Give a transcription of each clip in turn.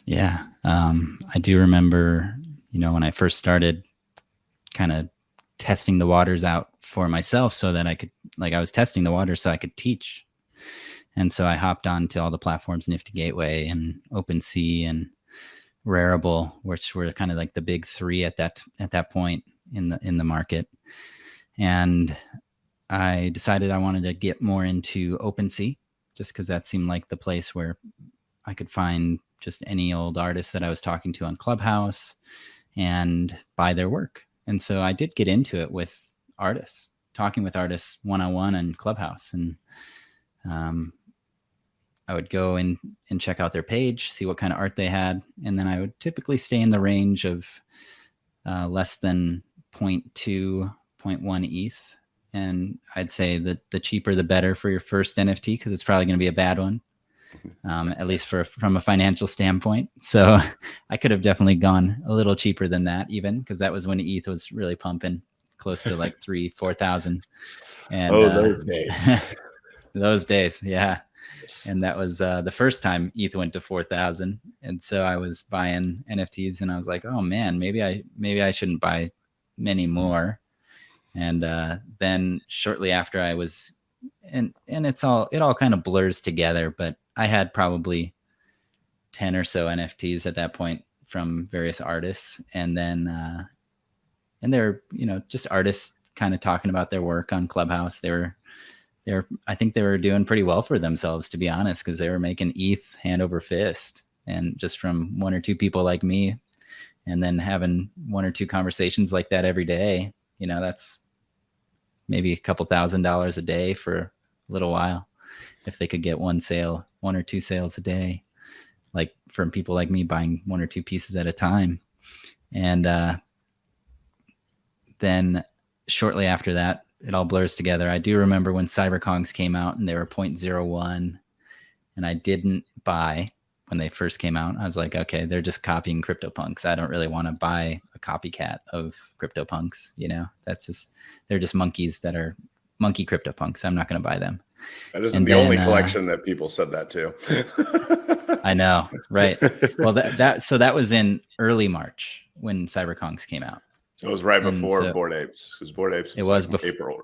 Yeah. I do remember, when I first started kind of testing the waters out for myself so that I could, like, I was testing the waters so I could teach. And so I hopped on to all the platforms, Nifty Gateway and OpenSea and Rarible, which were kind of like the big three at that point in the market. And I decided I wanted to get more into OpenSea, just because that seemed like the place where I could find just any old artist that I was talking to on Clubhouse and buy their work. And so I did get into it with artists, talking with artists one-on-one in Clubhouse. And I would go in and check out their page, see what kind of art they had. And then I would typically stay in the range of less than 0.2, 0.1 ETH. And I'd say that the cheaper, the better for your first NFT, because it's probably going to be a bad one. At least from a financial standpoint. So I could have definitely gone a little cheaper than that, even, because that was when ETH was really pumping close to like 4,000. And those days. Those days, yeah. And that was the first time ETH went to 4,000. And so I was buying NFTs, and I was like, oh man, maybe I shouldn't buy many more. And then shortly after I was, and it all kind of blurs together, but I had probably 10 or so NFTs at that point from various artists. And then, and they're, just artists kind of talking about their work on Clubhouse. I think they were doing pretty well for themselves, to be honest, because they were making ETH hand over fist. And just from one or two people like me, and then having one or two conversations like that every day, that's maybe a couple $1,000s a day for a little while, if they could get one or two sales a day, like from people like me buying one or two pieces at a time. And then shortly after that, it all blurs together. I do remember when CyberKongs came out and they were 0.01, and I didn't buy when they first came out. I was like, okay, they're just copying CryptoPunks. I don't really want to buy a copycat of CryptoPunks. They're just monkeys that are monkey CryptoPunks. I'm not going to buy them. That isn't the only collection that people said that to. I know, right? Well, so that was in early March when CyberKongs came out. So it was right before Bored Apes, because Bored Apes was before April.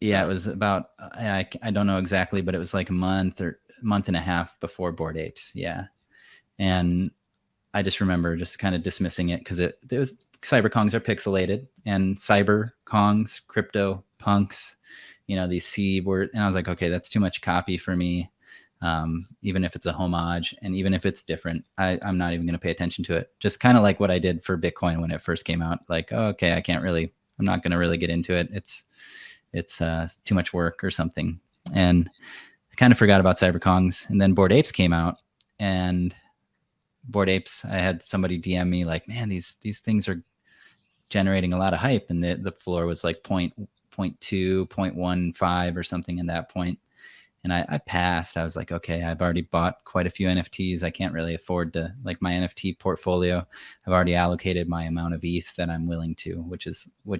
Yeah, it was about, I don't know exactly, but it was like a month and a half before Bored Apes. Yeah. And I just remember just kind of dismissing it, because it was, CyberKongs are pixelated, and CyberKongs, CryptoPunks, these C word. And I was like, okay, that's too much copy for me. Even if it's a homage, and even if it's different, I'm not even going to pay attention to it. Just kind of like what I did for Bitcoin when it first came out. Like, oh, okay, I'm not going to really get into it. It's too much work or something. And I kind of forgot about CyberKongs. And then Bored Apes came out, and Bored Apes, I had somebody DM me like, man, these things are generating a lot of hype. And the floor was like 0.2, 0.15 or something in that point. And I passed. I was like, okay, I've already bought quite a few NFTs. I can't really afford to, like, my NFT portfolio, I've already allocated my amount of ETH that I'm willing to, which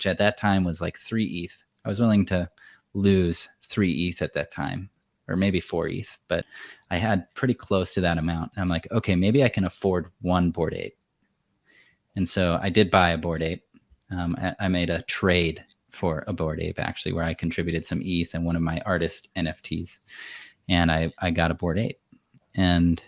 at that time was like 3 ETH. I was willing to lose 3 ETH at that time, or maybe 4 ETH, but I had pretty close to that amount. And I'm like, okay, maybe I can afford one Bored Ape. And so I did buy a Bored Ape. I made a trade for a Bored Ape, actually, where I contributed some ETH and one of my artist NFTs, and I got a Bored Ape, and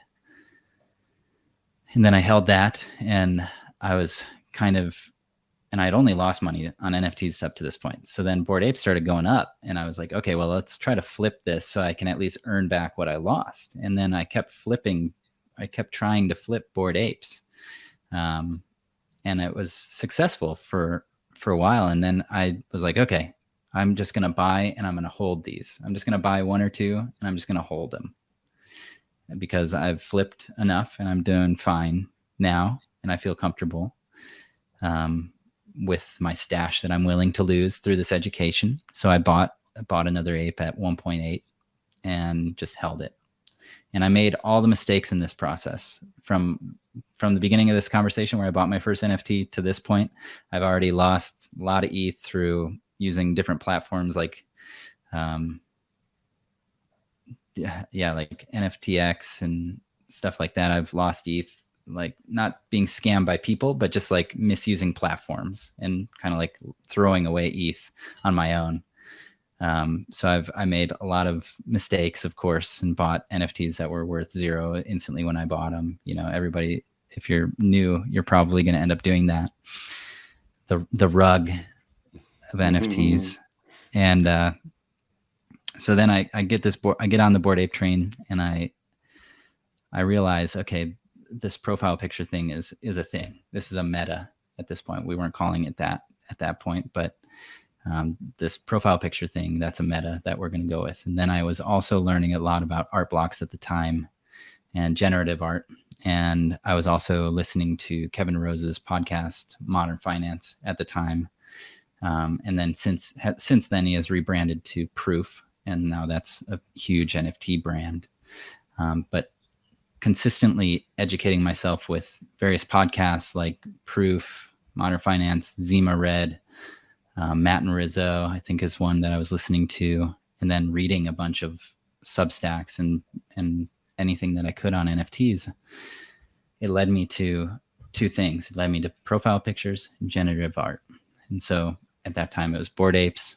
then I held that, and I was and I'd only lost money on NFTs up to this point. So then Bored Ape started going up, and I was like, okay, well, let's try to flip this so I can at least earn back what I lost. And then I kept trying to flip Bored Apes, and it was successful for a while. And then I was like, okay, I'm just going to buy, and I'm going to hold these. I'm just going to buy one or two, and I'm just going to hold them, because I've flipped enough and I'm doing fine now. And I feel comfortable with my stash that I'm willing to lose through this education. So I bought another ape at 1.8 and just held it. And I made all the mistakes in this process from the beginning of this conversation, where I bought my first NFT, to this point. I've already lost a lot of ETH through using different platforms like, like NFTX and stuff like that. I've lost ETH like not being scammed by people, but just like misusing platforms and kind of like throwing away ETH on my own. So I made a lot of mistakes, of course, and bought NFTs that were worth zero instantly when I bought them. You know, everybody, if you're new, you're probably going to end up doing that. The rug of NFTs. And so then I get on the Bored Ape train, and I realize, okay, this profile picture thing is a thing. This is a meta at this point. We weren't calling it that at that point, but this profile picture thing, that's a meta that we're going to go with. And then I was also learning a lot about art blocks at the time and generative art. And I was also listening to Kevin Rose's podcast, Modern Finance, at the time. And then since then, he has rebranded to Proof, and now that's a huge NFT brand. But consistently educating myself with various podcasts like Proof, Modern Finance, Zima Red, Matt and Rizzo, I think, is one that I was listening to, and then reading a bunch of Substacks and anything that I could on NFTs. It led me to two things. It led me to profile pictures and generative art. And so at that time it was Bored Apes.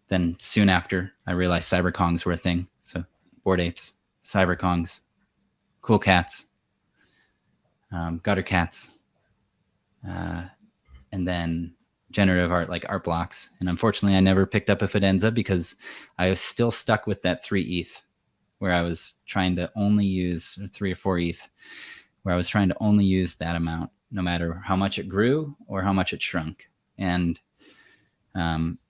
Then soon after, I realized cyberkongs were a thing. So Bored Apes, cyberkongs, cool cats, gutter cats, and then generative art like art blocks. And unfortunately, I never picked up a Fidenza because I was still stuck with that 3 ETH, where I was trying to only use, or 3 or 4 ETH, where I was trying to only use that amount, no matter how much it grew or how much it shrunk. And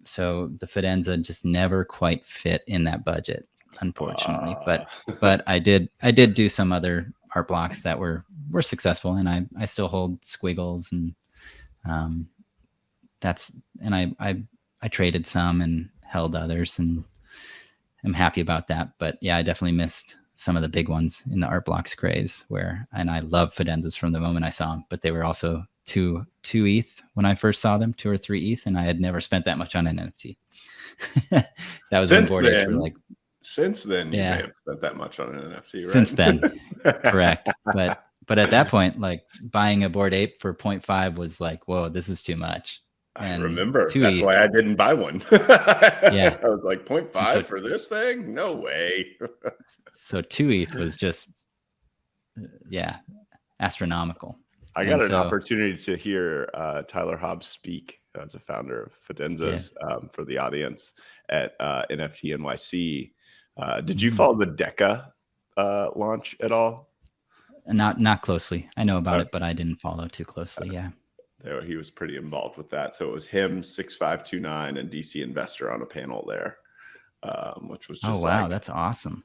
so the Fidenza just never quite fit in that budget, unfortunately. But I did do some other art blocks that were successful, and I still hold squiggles, and I traded some and held others, and I'm happy about that. But yeah, I definitely missed some of the big ones in the art blocks craze, and I love Fidenzas from the moment I saw them, but they were also two ETH when I first saw them, 2 or 3 ETH, and I had never spent that much on an NFT. That was since when Bored Apes were like. Since then, you may have spent that much on an NFT, right? Since then, correct. But at that point, like buying a Bored Ape for 0.5 was like, whoa, this is too much. And I remember that's why I didn't buy one. Yeah, I was like 0.5 for this thing? No way. So 2 ETH was just, astronomical. I got an opportunity to hear Tyler Hobbs speak as a founder of Fidenzas for the audience at NFT NYC. Did you follow the Deca launch at all? Not closely. I know about it, but I didn't follow too closely. Yeah. He was pretty involved with that. So it was him, 6529, and DC Investor on a panel there, which was just that's awesome.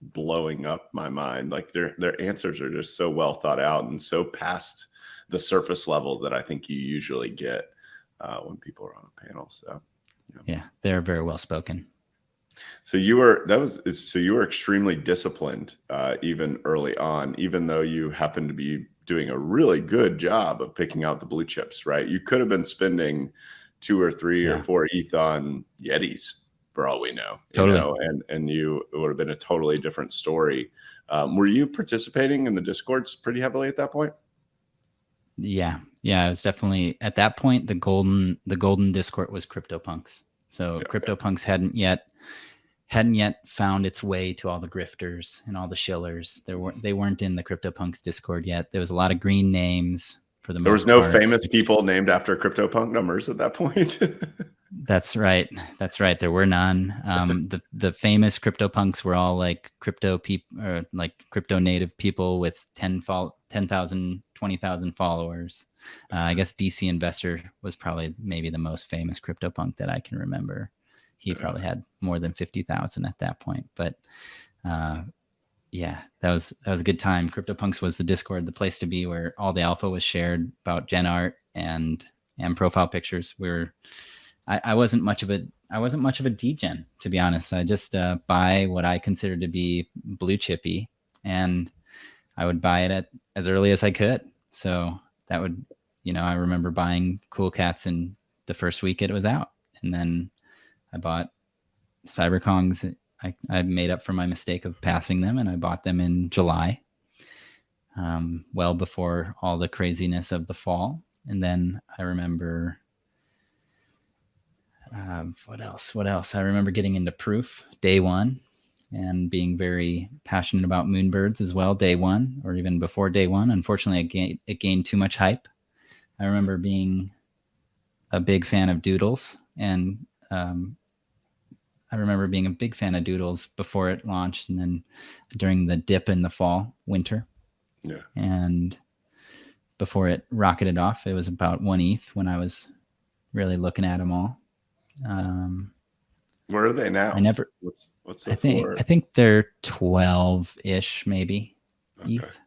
Blowing up my mind. Like their answers are just so well thought out and so past the surface level that I think you usually get when people are on a panel. So yeah, they're very well spoken. So you were extremely disciplined even early on, even though you happened to be doing a really good job of picking out the blue chips, right? You could have been spending 2 or 3 or 4 ETH on Yetis for all we know. Totally. And it would have been a totally different story. Were you participating in the Discords pretty heavily at that point? Yeah. It was definitely at that point, the golden Discord was CryptoPunks. So CryptoPunks hadn't yet found its way to all the grifters and all the shillers. They weren't in the CryptoPunks Discord yet. There was a lot of green names for the most part. There was no famous people named after CryptoPunk numbers at that point. That's right. There were none. The famous CryptoPunks were all like crypto people, or like crypto native people with 10,000, 20,000 followers. I guess DC Investor was probably maybe the most famous CryptoPunk that I can remember. He probably had more than 50,000 at that point. But that was a good time. CryptoPunks was the Discord, the place to be, where all the alpha was shared about gen art and profile pictures. I wasn't much of a degen, to be honest. I just buy what I consider to be blue chippy, and I would buy it at as early as I could. So that would, I remember buying Cool Cats in the first week it was out, and then I bought cyberkongs. I made up for my mistake of passing them, and I bought them in July. well before all the craziness of the fall. And then I remember, what else? I remember getting into proof day one and being very passionate about moonbirds as well, day one, or even before day one. Unfortunately, it gained too much hype. I remember being a big fan of doodles, and I remember being a big fan of doodles before it launched, and then during the dip in the fall, winter. Yeah. And before it rocketed off, it was about 1 ETH when I was really looking at them all. Where are they now? I never. What's the I think they're 12-ish, maybe. Okay. ETH.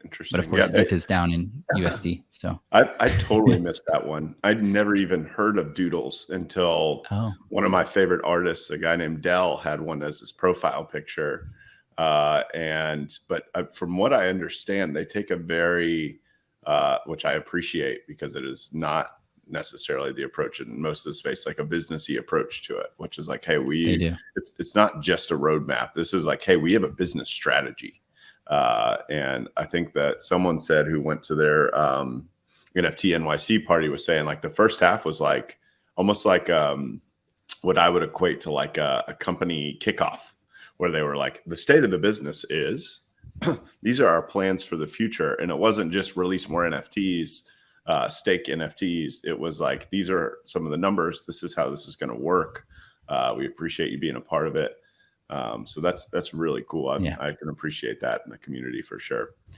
Interesting. But of course, ETH is down in USD. So I totally missed that one. I'd never even heard of doodles until one of my favorite artists, a guy named Dell, had one as his profile picture. But from what I understand, they take a very, which I appreciate because it is not necessarily the approach in most of the space, like a businessy approach to it, which is like, hey, it's not just a roadmap. This is like, hey, we have a business strategy. And I think that someone said who went to their NFT NYC party was saying like the first half was like almost like what I would equate to like a company kickoff, where they were like, the state of the business is these are our plans for the future. And it wasn't just release more NFTs, stake NFTs. It was like, these are some of the numbers. This is how this is going to work. We appreciate you being a part of it. So that's really cool. I can appreciate that in the community for sure.